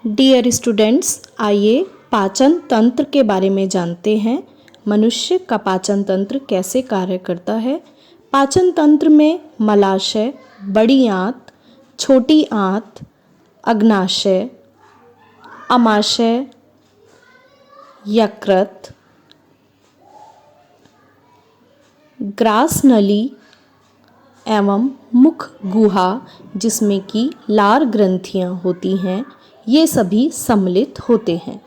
Dear students, आइए पाचन तंत्र के बारे में जानते हैं। मनुष्य का पाचन तंत्र कैसे कार्य करता है। पाचन तंत्र में मलाशय, बड़ी आंत, छोटी आंत, अग्नाशय, अमाशय, यकृत, ग्रास नली एवं मुख गुहा जिसमें कि लार ग्रंथियां होती हैं, ये सभी सम्मिलित होते हैं।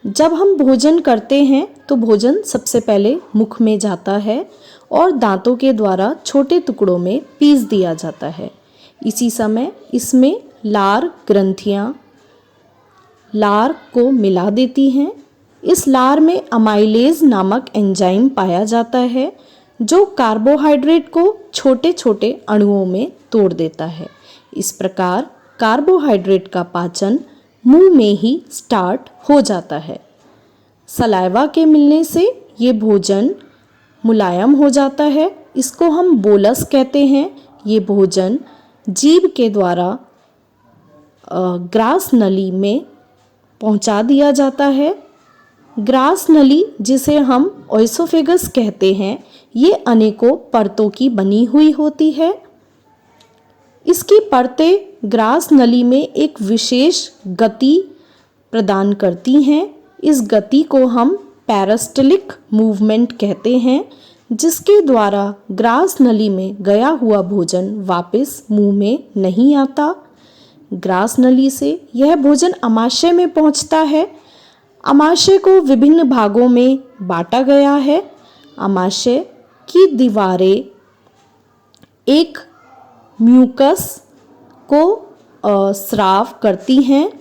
जब हम भोजन करते हैं तो भोजन सबसे पहले मुख में जाता है और दांतों के द्वारा छोटे टुकड़ों में पीस दिया जाता है। इसी समय इसमें लार ग्रंथियां लार को मिला देती हैं। इस लार में अमाइलेज नामक एंजाइम पाया जाता है जो कार्बोहाइड्रेट को छोटे छोटे अणुओं में तोड़ देता है। इस प्रकार कार्बोहाइड्रेट का पाचन मुंह में ही स्टार्ट हो जाता है। सलाइवा के मिलने से ये भोजन मुलायम हो जाता है। इसको हम बोलस कहते हैं। ये भोजन जीभ के द्वारा ग्रास नली में पहुंचा दिया जाता है। ग्रास नली, जिसे हम ओएसोफेगस कहते हैं, ये अनेकों परतों की बनी हुई होती है। इसकी परतें ग्रास नली में एक विशेष गति प्रदान करती हैं। इस गति को हम पेरिस्टलिक मूवमेंट कहते हैं, जिसके द्वारा ग्रास नली में गया हुआ भोजन वापस मुंह में नहीं आता। ग्रास नली से यह भोजन अमाशय में पहुंचता है। अमाशय को विभिन्न भागों में बांटा गया है। अमाशय की दीवारें एक म्यूकस को स्राव करती हैं।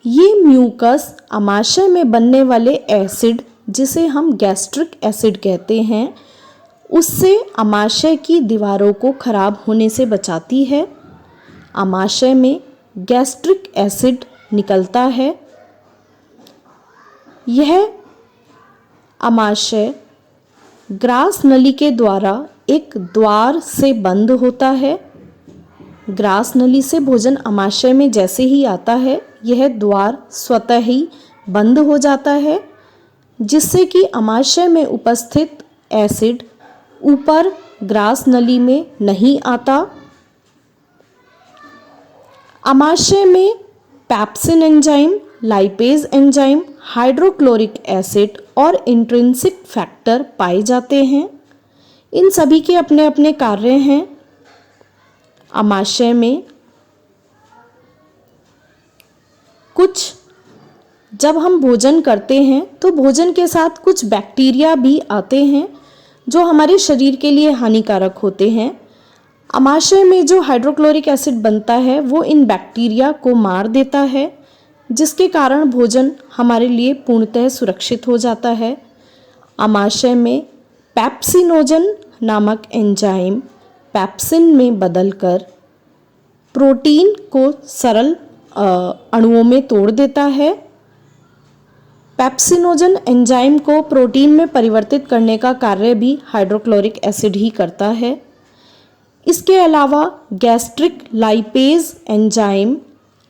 ये म्यूकस अमाशय में बनने वाले एसिड, जिसे हम गैस्ट्रिक एसिड कहते हैं, उससे अमाशय की दीवारों को खराब होने से बचाती है। अमाशय में गैस्ट्रिक एसिड निकलता है। यह अमाशय ग्रास नली के द्वारा एक द्वार से बंद होता है। ग्रास नली से भोजन अमाशय में जैसे ही आता है, यह द्वार स्वतः ही बंद हो जाता है, जिससे कि अमाशय में उपस्थित एसिड ऊपर ग्रास नली में नहीं आता। अमाशय में pepsin enzyme, lipase enzyme, hydrochloric acid और इंट्रिंसिक फैक्टर पाए जाते हैं। इन सभी के अपने अपने कार्य हैं। अमाशय में जब हम भोजन करते हैं तो भोजन के साथ कुछ बैक्टीरिया भी आते हैं जो हमारे शरीर के लिए हानिकारक होते हैं। अमाशय में जो हाइड्रोक्लोरिक एसिड बनता है वो इन बैक्टीरिया को मार देता है, जिसके कारण भोजन हमारे लिए पूर्णतः सुरक्षित हो जाता है। अमाशय में पेप्सिनोजन नामक एंजाइम पेप्सिन में बदलकर प्रोटीन को सरल अणुओं में तोड़ देता है। पेप्सिनोजन एंजाइम को प्रोटीन में परिवर्तित करने का कार्य भी हाइड्रोक्लोरिक एसिड ही करता है। इसके अलावा गैस्ट्रिक लाइपेज एंजाइम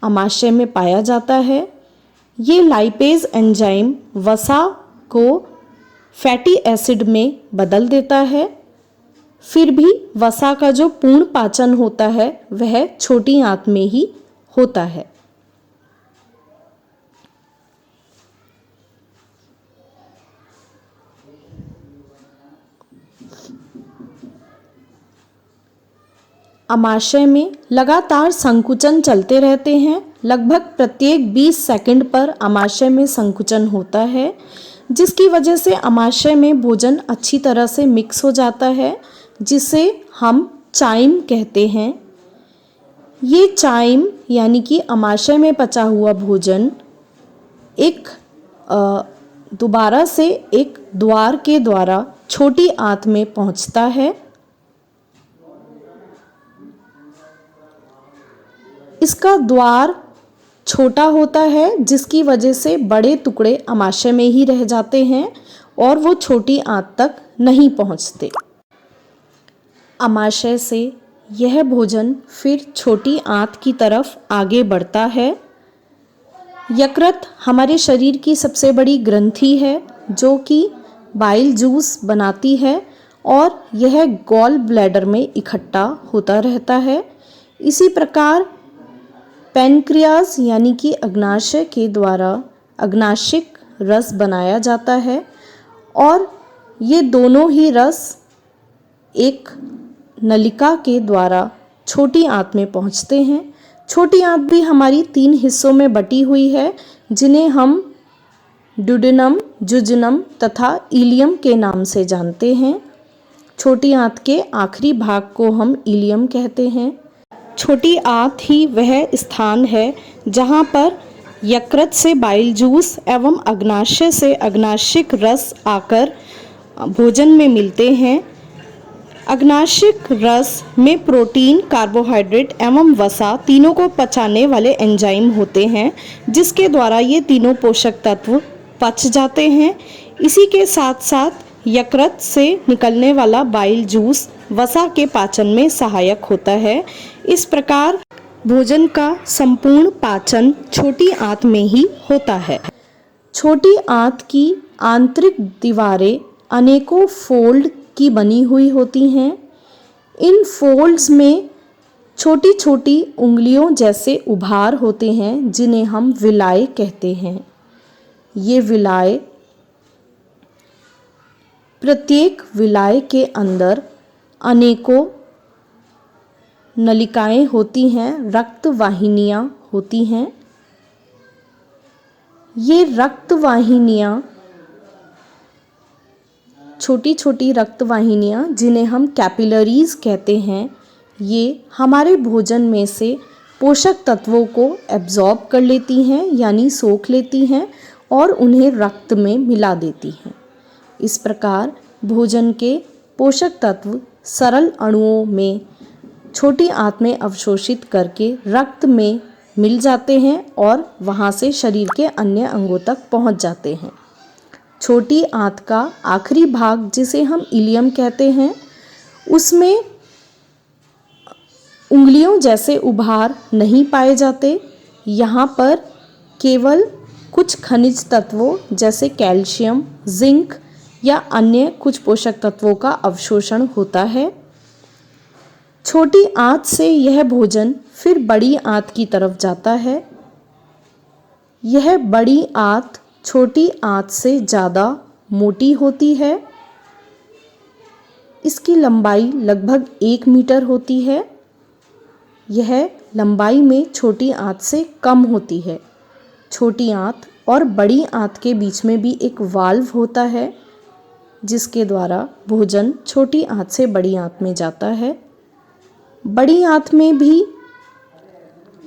अमाशय में पाया जाता है। ये लाइपेज एंजाइम वसा को फैटी एसिड में बदल देता है। फिर भी वसा का जो पूर्ण पाचन होता है वह छोटी आंत में ही होता है। अमाशय में लगातार संकुचन चलते रहते हैं। लगभग प्रत्येक 20 सेकंड पर अमाशय में संकुचन होता है, जिसकी वजह से अमाशय में भोजन अच्छी तरह से मिक्स हो जाता है, जिसे हम चाइम कहते हैं। ये चाइम यानी कि अमाशय में पचा हुआ भोजन एक दोबारा से एक द्वार के द्वारा छोटी आंत में पहुंचता है। इसका द्वार छोटा होता है, जिसकी वजह से बड़े टुकड़े अमाशय में ही रह जाते हैं और वो छोटी आंत तक नहीं पहुंचते। अमाशय से यह भोजन फिर छोटी आंत की तरफ आगे बढ़ता है। यकृत हमारे शरीर की सबसे बड़ी ग्रंथि है जो कि बाइल जूस बनाती है और यह गॉल ब्लैडर में इकट्ठा होता रहता है। इसी प्रकार पैनक्रियाज यानी कि अग्नाशय के द्वारा अग्नाशिक रस बनाया जाता है और ये दोनों ही रस एक नलिका के द्वारा छोटी आंत में पहुंचते हैं। छोटी आंत भी हमारी 3 हिस्सों में बटी हुई है जिन्हें हम ड्यूडेनम, जुजिनम तथा इलियम के नाम से जानते हैं। छोटी आंत के आखिरी भाग को हम इलियम कहते हैं। छोटी आंत ही वह स्थान है जहाँ पर यकृत से बाइल जूस एवं अग्नाशय से अग्नाशिक रस आकर भोजन में मिलते हैं। अग्नाशिक रस में प्रोटीन, कार्बोहाइड्रेट एवं वसा तीनों को पचाने वाले एंजाइम होते हैं जिसके द्वारा ये तीनों पोषक तत्व पच जाते हैं। इसी के साथ साथ यकृत से निकलने वाला बाइल जूस वसा के पाचन में सहायक होता है। इस प्रकार भोजन का संपूर्ण पाचन छोटी आंत में ही होता है। छोटी आंत की आंतरिक दीवारें अनेकों फोल्ड की बनी हुई होती हैं। इन फोल्ड्स में छोटी छोटी उंगलियों जैसे उभार होते हैं जिन्हें हम विलाय कहते हैं। ये विलाय, प्रत्येक विलाय के अंदर अनेकों नलिकाएं होती हैं, रक्त वाहिनियां होती हैं। ये रक्त वाहिनियां, छोटी छोटी रक्त वाहिनियां जिन्हें हम कैपिलरीज कहते हैं, ये हमारे भोजन में से पोषक तत्वों को एब्जॉर्ब कर लेती हैं यानी सोख लेती हैं और उन्हें रक्त में मिला देती हैं। इस प्रकार भोजन के पोषक तत्व सरल अणुओं में छोटी आंत में अवशोषित करके रक्त में मिल जाते हैं और वहाँ से शरीर के अन्य अंगों तक पहुँच जाते हैं। छोटी आंत का आखिरी भाग जिसे हम इलियम कहते हैं, उसमें उंगलियों जैसे उभार नहीं पाए जाते। यहाँ पर केवल कुछ खनिज तत्वों जैसे कैल्शियम, जिंक या अन्य कुछ पोषक तत्वों का अवशोषण होता है। छोटी आंत से यह भोजन फिर बड़ी आंत की तरफ जाता है। यह बड़ी आंत छोटी आंत से ज़्यादा मोटी होती है। इसकी लंबाई लगभग 1 मीटर होती है। यह लंबाई में छोटी आंत से कम होती है। छोटी आंत और बड़ी आंत के बीच में भी एक वाल्व होता है जिसके द्वारा भोजन छोटी आंत से बड़ी आंत में जाता है। बड़ी आंत में भी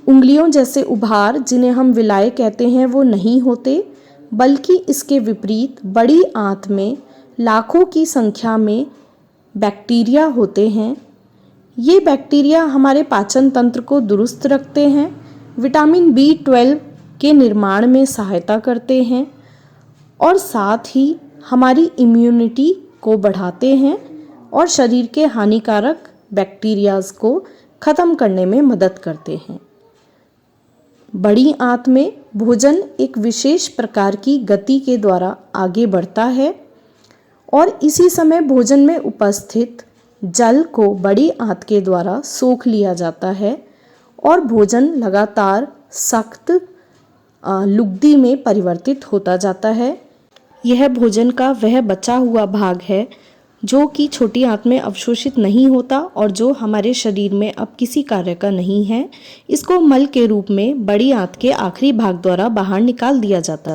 उंगलियों जैसे उभार जिन्हें हम विलाय कहते हैं वो नहीं होते, बल्कि इसके विपरीत बड़ी आंत में लाखों की संख्या में बैक्टीरिया होते हैं। ये बैक्टीरिया हमारे पाचन तंत्र को दुरुस्त रखते हैं, विटामिन B12 के निर्माण में सहायता करते हैं और साथ ही हमारी इम्यूनिटी को बढ़ाते हैं और शरीर के हानिकारक बैक्टीरियाज को ख़त्म करने में मदद करते हैं। बड़ी आंत में भोजन एक विशेष प्रकार की गति के द्वारा आगे बढ़ता है और इसी समय भोजन में उपस्थित जल को बड़ी आंत के द्वारा सोख लिया जाता है और भोजन लगातार सख्त लुगदी में परिवर्तित होता जाता है। यह भोजन का वह बचा हुआ भाग है जो कि छोटी आंत में अवशोषित नहीं होता और जो हमारे शरीर में अब किसी कार्य का नहीं है। इसको मल के रूप में बड़ी आंत के आखिरी भाग द्वारा बाहर निकाल दिया जाता है।